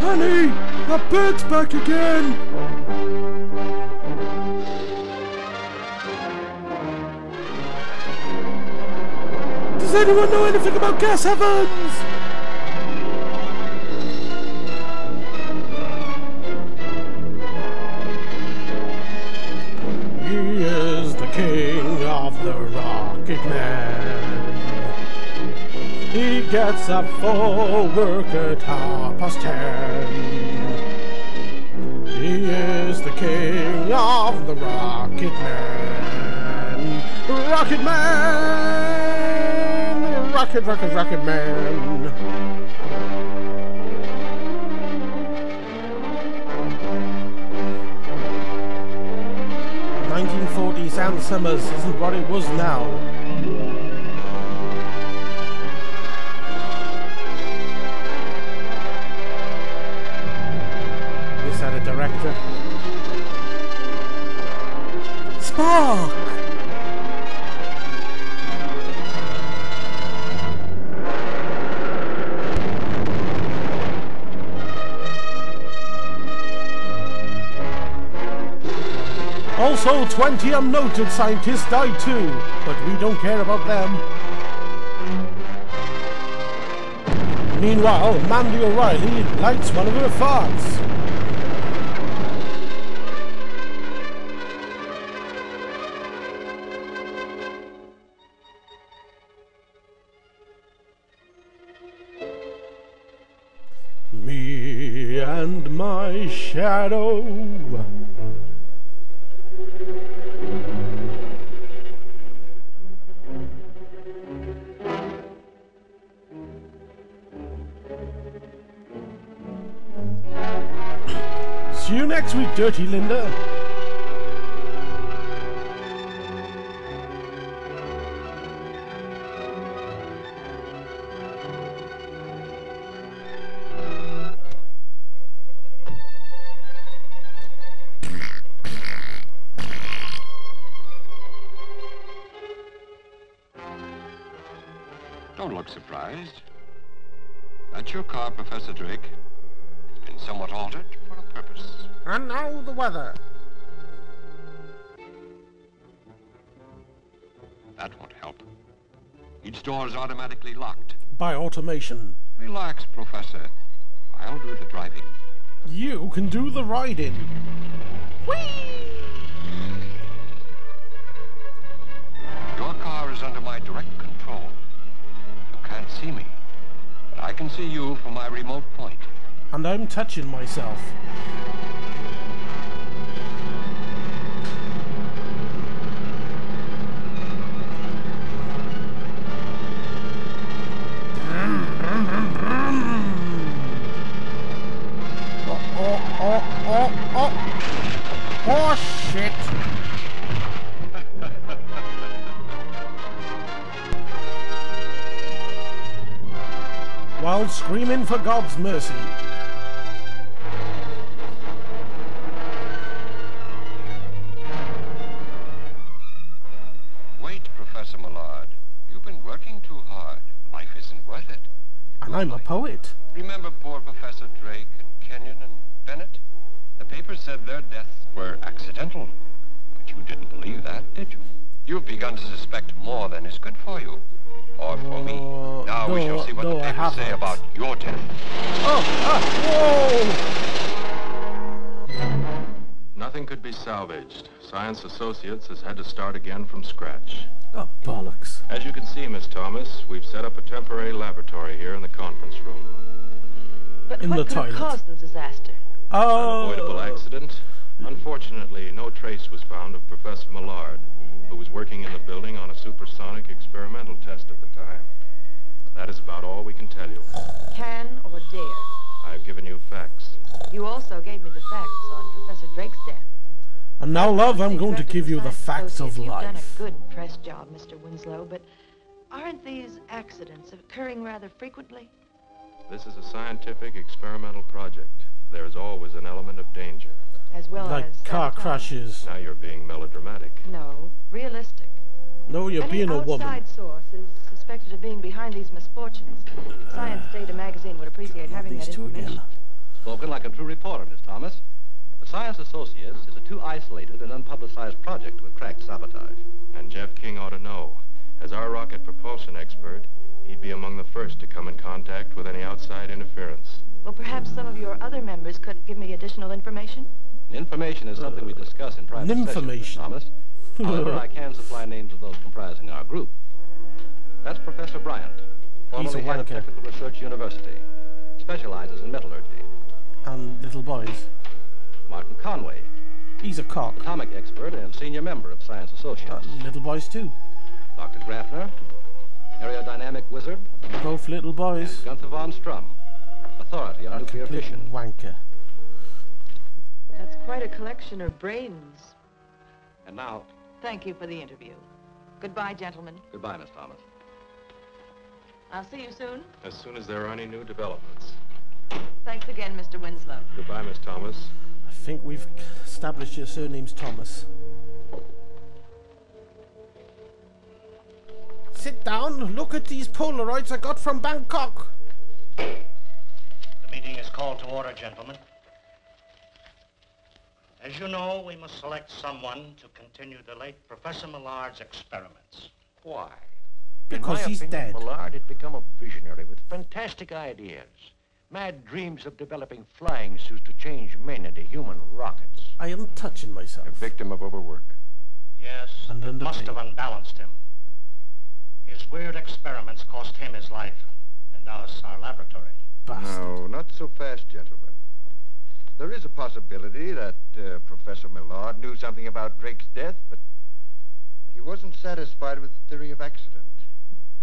Honey, that bird's back again! Does anyone know anything about gas ovens? He is the king of the Rocket Man. He gets up for work at 10:30. He is the king of the Rocket Man. Rocket Man! Rocket Man! 1940s Ann Summers isn't what it was now. This had a director. SPOCK! Also, 20 unnoted scientists died too, but we don't care about them. Meanwhile, Mandy O'Reilly lights one of her farts. Me and my shadow. See you next week, Dirty Linda. Don't look surprised. That's your car, Professor Drake. It's been somewhat altered for a purpose. And now the weather. That won't help. Each door is automatically locked. By automation. Relax, Professor. I'll do the driving. You can do the riding. Whee! Your car is under my direct control. You can't see me, but I can see you from my remote point. And I'm touching myself. Oh shit! While screaming for God's mercy. Wait, Professor Millard. You've been working too hard. Life isn't worth it. And I'm a poet. Remember poor Professor Drake and Kenyon and Bennett? The papers said their deaths were accidental. But you didn't believe that, did you? You've begun to suspect more than is good for you. Or for me. Now we shall see what the papers say about your death. Whoa! Nothing could be salvaged. Science Associates has had to start again from scratch. Oh, bollocks. As you can see, Miss Thomas, we've set up a temporary laboratory here in the conference room. But In what the could toilet. have caused the disaster? Unavoidable accident. Unfortunately, no trace was found of Professor Millard, who was working in the building on a supersonic experimental test at the time. That is about all we can tell you. Can or dare? I've given you facts. You also gave me the facts on Professor Drake's death. And now, love, I'm going to give you the facts of You've done life. a good press job, Mr. Winslow, but aren't these accidents occurring rather frequently? This is a scientific experimental project. There is always an element of danger. As well Like as car sabotage. crashes. Now you're being melodramatic. No, realistic. No, you're being a woman. Any outside source is suspected of being behind these misfortunes. Science Data magazine would appreciate having that These two information. again. Spoken like a true reporter, Miss Thomas. The Science Associates is a too isolated and unpublicized project to attract sabotage. And Jeff King ought to know. As our rocket propulsion expert, he'd be among the first to come in contact with any outside interference. Well, perhaps some of your other members could give me additional information? Information is something we discuss in private sessions, Miss Information. Thomas. However, I can supply names of those comprising our group. That's Professor Bryant, formerly head of wanker. Technical Research University, specializes in metallurgy. And little boys. Martin Conway, He's a cock. atomic expert and senior member of Science Associates. Little boys too. Dr. Grafner, aerodynamic wizard, Both little boys. and Gunther von Strum, authority on A nuclear complete fission. wanker. That's quite a collection of brains. And now, Thank you for the interview. Goodbye, gentlemen. goodbye, Miss Thomas. I'll see you soon. As soon as there are any new developments. Thanks again, Mr. Winslow. Goodbye, Miss Thomas. I think we've established your surname's Thomas. Sit down. Look at these Polaroids I got from Bangkok. The meeting is called to order, gentlemen. As you know, we must select someone to continue the late Professor Millard's experiments. Why? Because In my he's opinion, dead. Millard had become a visionary with fantastic ideas. Mad dreams of developing flying suits to change men into human rockets. I am touching myself. A victim of overwork. Yes, And it must underpaid. have unbalanced him. His weird experiments cost him his life, and us our laboratory. Bastard. No, not so fast, gentlemen. There is a possibility that Professor Millard knew something about Drake's death, but he wasn't satisfied with the theory of accident.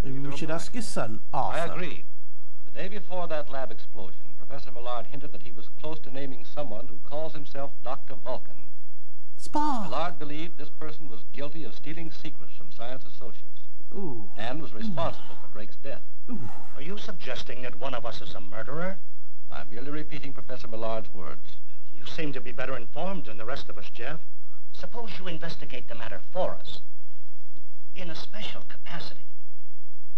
Maybe we should ask his son, Arthur. I agree. The day before that lab explosion, Professor Millard hinted that he was close to naming someone who calls himself Dr. Vulcan. Spa. Millard believed this person was guilty of stealing secrets from Science Associates Ooh. and was responsible for Drake's death. Are you suggesting that one of us is a murderer? I'm merely repeating Professor Millard's words. You seem to be better informed than the rest of us, Jeff. Suppose you investigate the matter for us. In a special capacity.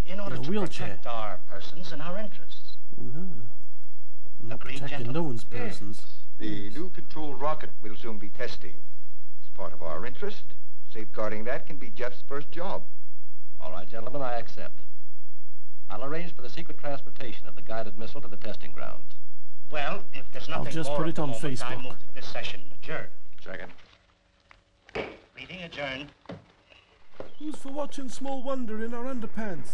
In order In a to wheelchair. protect our persons and our interests. No. Not Agreed, protecting no gentlemen? one's persons. The new control rocket we'll soon be testing. It's part of our interest. Safeguarding that can be Jeff's first job. All right, gentlemen, I accept. I'll arrange for the secret transportation of the guided missile to the testing grounds. Well, if there's nothing just more put at it the on moment, I Facebook. move that this session adjourn. Second. Meeting adjourned. Who's for watching Small Wonder in our underpants?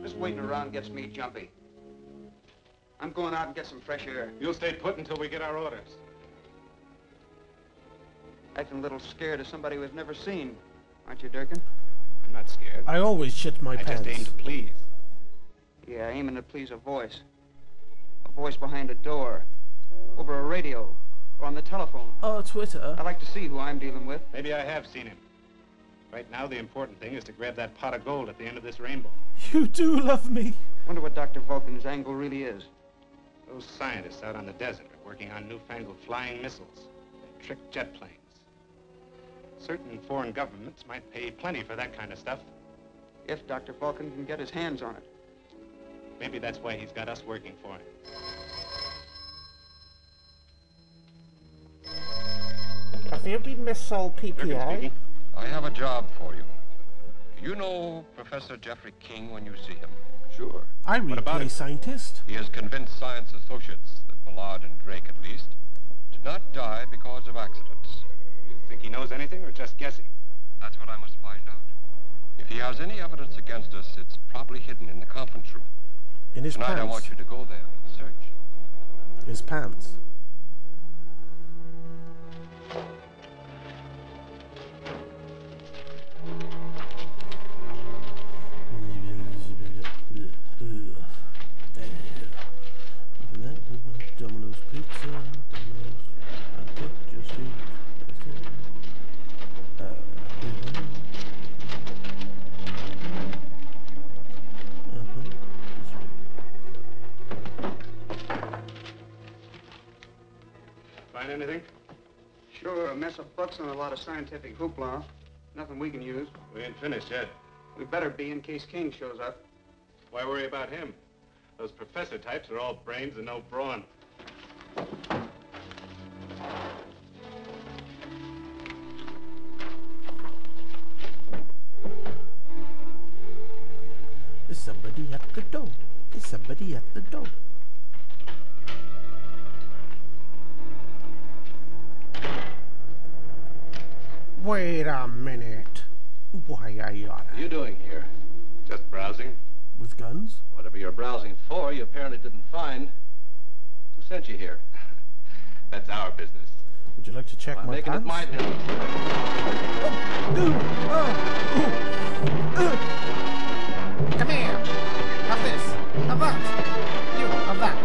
This waiting around gets me jumpy. I'm going out and get some fresh air. You'll stay put until we get our orders. Acting a little scared of somebody we've never seen. Aren't you, Durkin? I'm not scared. I always shit my I pants. just aim to please. Yeah, aiming to please a voice. A voice behind a door. Over a radio. Or on the telephone. Oh, Twitter. I'd like to see who I'm dealing with. Maybe I have seen him. Right now, the important thing is to grab that pot of gold at the end of this rainbow. You do love me. Wonder what Dr. Vulcan's angle really is. Those scientists out on the desert are working on newfangled flying missiles and trick jet planes. Certain foreign governments might pay plenty for that kind of stuff. If Dr. Vulcan can get his hands on it. Maybe that's why he's got us working for him. Have you been missile Durkin PPI? speaking. I have a job for you. Do you know Professor Jeffrey King when you see him? Sure. I What about replay it? scientist. He has convinced Science Associates that Millard and Drake, at least, did not die because of accidents. You think he knows anything or just guessing? That's what I must find out. If he has any evidence against us, it's probably hidden in the conference room. In his Tonight pants. I want you to go there and search. His pants. Domino's Pizza. Domino's. I get your seat. Find anything? Sure, a mess Lots of books and a lot of scientific hoopla. Nothing we can use. We ain't finished yet. We better be in case King shows up. Why worry about him? Those professor types are all brains and no brawn. There's somebody at the door. There's somebody at the door. Wait a minute. Why, What are you doing here? Just browsing. With guns? Whatever you're browsing for, you apparently didn't find. Who sent you here? That's our business. Would you like to check I'm my making pants? it my business. Come here. Have this. Have that. You have that.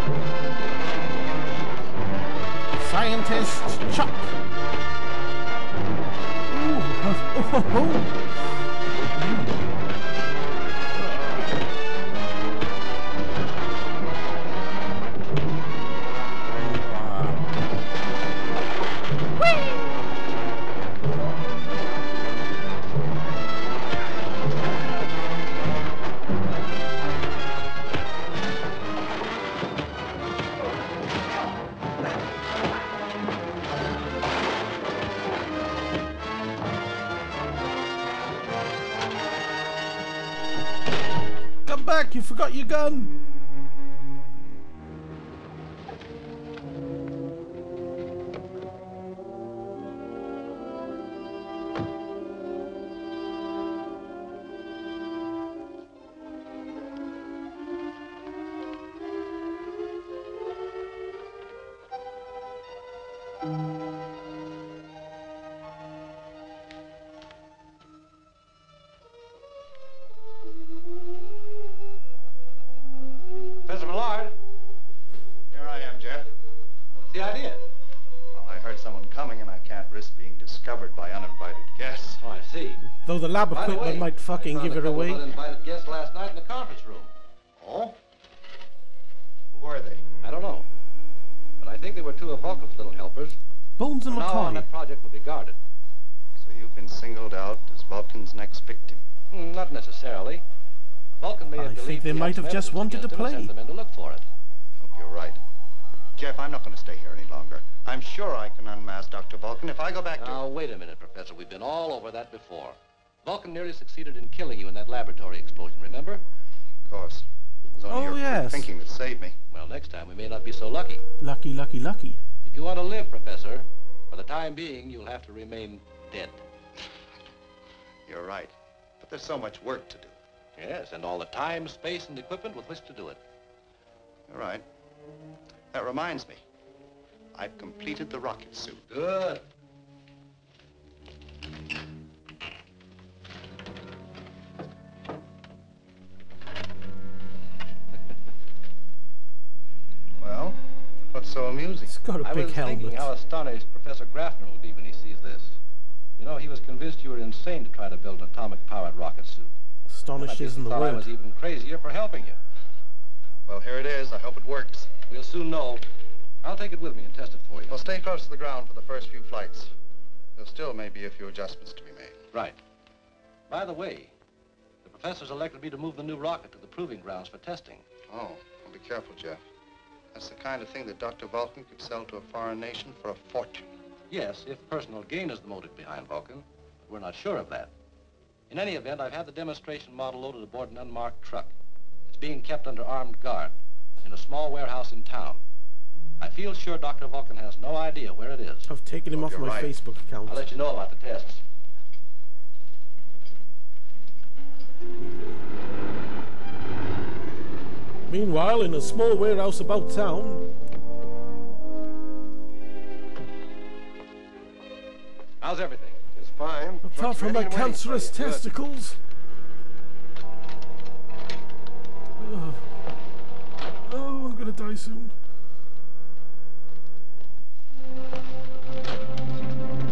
Scientist Chuck. Come back, you forgot your gun. Professor Millard, Here I am, Jeff. what's the idea? Well, I heard someone coming, and I can't risk being discovered by uninvited guests. Oh, I see. Though the lab By the equipment way, might fucking I found give a it couple away. of uninvited guests last night in the conference room. Oh? Who were they? I don't know. But I think they were two of Vulcan's little helpers. Bones and From now on, McCoy. that project will be guarded. So you've been singled out as Vulcan's next victim. Not necessarily. Vulcan may I have think believed they he might had have some just evidence wanted to against him and play. sent them in to look for it. Hope you're right. Jeff, I'm not going to stay here any longer. I'm sure I can unmask Dr. Vulcan if I go back to... Now, wait a minute, Professor. We've been all over that before. Vulcan nearly succeeded in killing you in that laboratory explosion, remember? Of course. It was only Oh, your yes. thinking that saved me. Well, next time we may not be so lucky. Lucky, lucky, lucky. If you want to live, Professor, for the time being, you'll have to remain dead. You're right. But there's so much work to do. Yes, and all the time, space, and equipment with which to do it. You're right. That reminds me. I've completed the rocket suit. Good. Well, what's so amusing? It's got a I big was helmet. thinking how astonished Professor Graffner will be when he sees this. You know, he was convinced you were insane to try to build an atomic-powered rocket suit. Astonished I guess isn't he the thought I was word. even crazier for helping you. Well, here it is. I hope it works. We'll soon know. I'll take it with me and test it for you. Well, stay close to the ground for the first few flights. There still may be a few adjustments to be made. Right. By the way, the professor's elected me to move the new rocket to the proving grounds for testing. Oh, well, be careful, Jeff. That's the kind of thing that Dr. Vulcan could sell to a foreign nation for a fortune. Yes, if personal gain is the motive behind Vulcan. But we're not sure of that. In any event, I've had the demonstration model loaded aboard an unmarked truck. It's being kept under armed guard in a small warehouse in town. I feel sure Dr. Vulcan has no idea where it is. I've taken him off You're my right. Facebook account. I'll let you know about the tests. Meanwhile, in a small warehouse about town, How's everything? It's fine. apart Truck's from my ready and waiting for cancerous you. Good. testicles. Oh, I'm gonna die soon.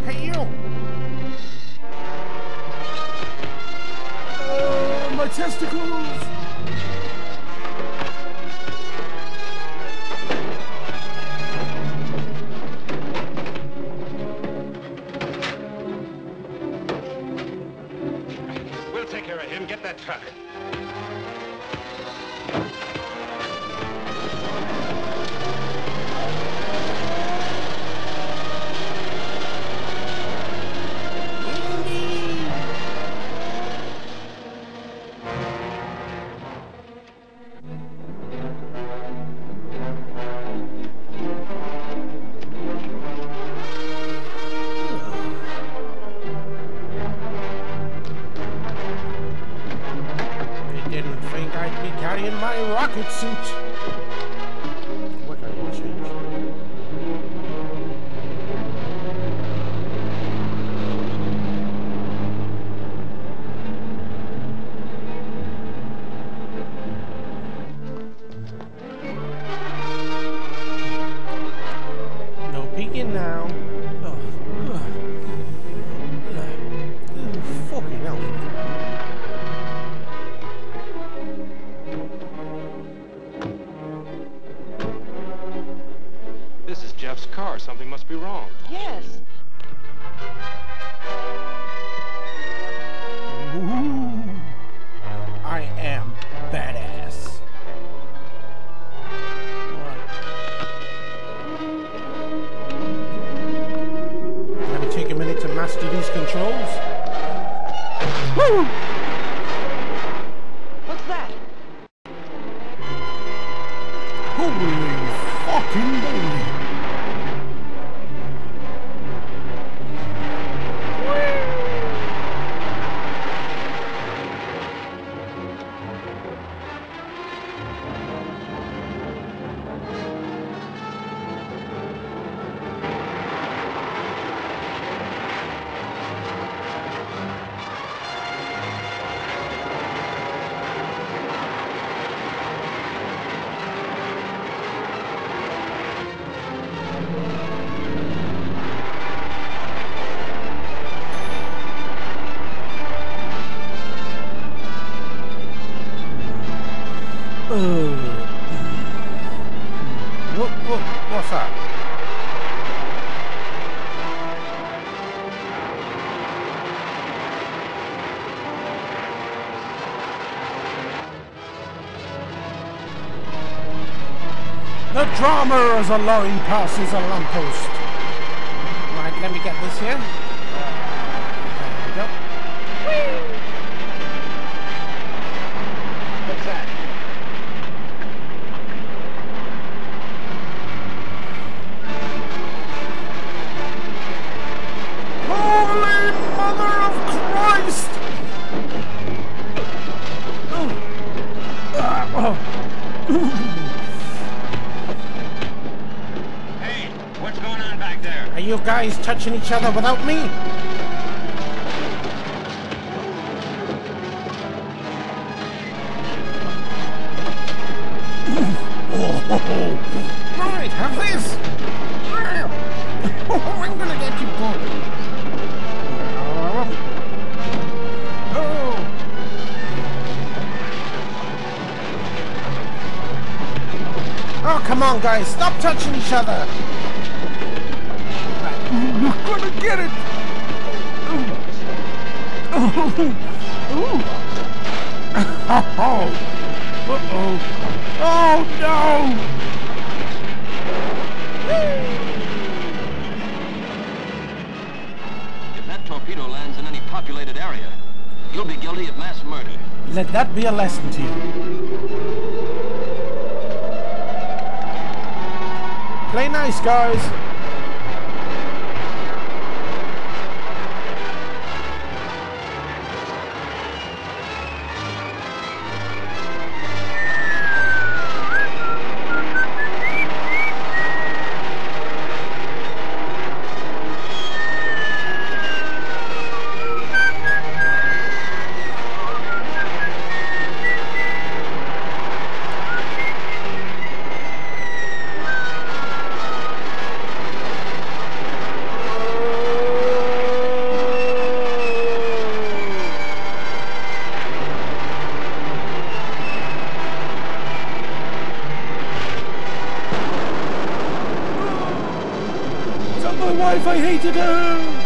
Hey, you! My testicles! might be carrying my rocket suit. What I will change. No peeking now. Fucking hell. This is Jeff's car. Something must be wrong. Yes. Ooh, I am badass. Let me take a minute to master these controls. Woo! What's that? Holy fucking moly! What's that? The drama as a line passes a lamppost. Right, let me get this here. There we go. Whee! What's that? Holy Mother of Christ! Hey, what's going on back there? Are you guys touching each other without me? Right, have this! I'm gonna get you good. Oh, come on, guys, stop touching each other! You're gonna get it! Uh-oh! Oh, no! If that torpedo lands in any populated area, you'll be guilty of mass murder. Let that be a lesson to you. Play nice, guys. Tell my wife I hated her!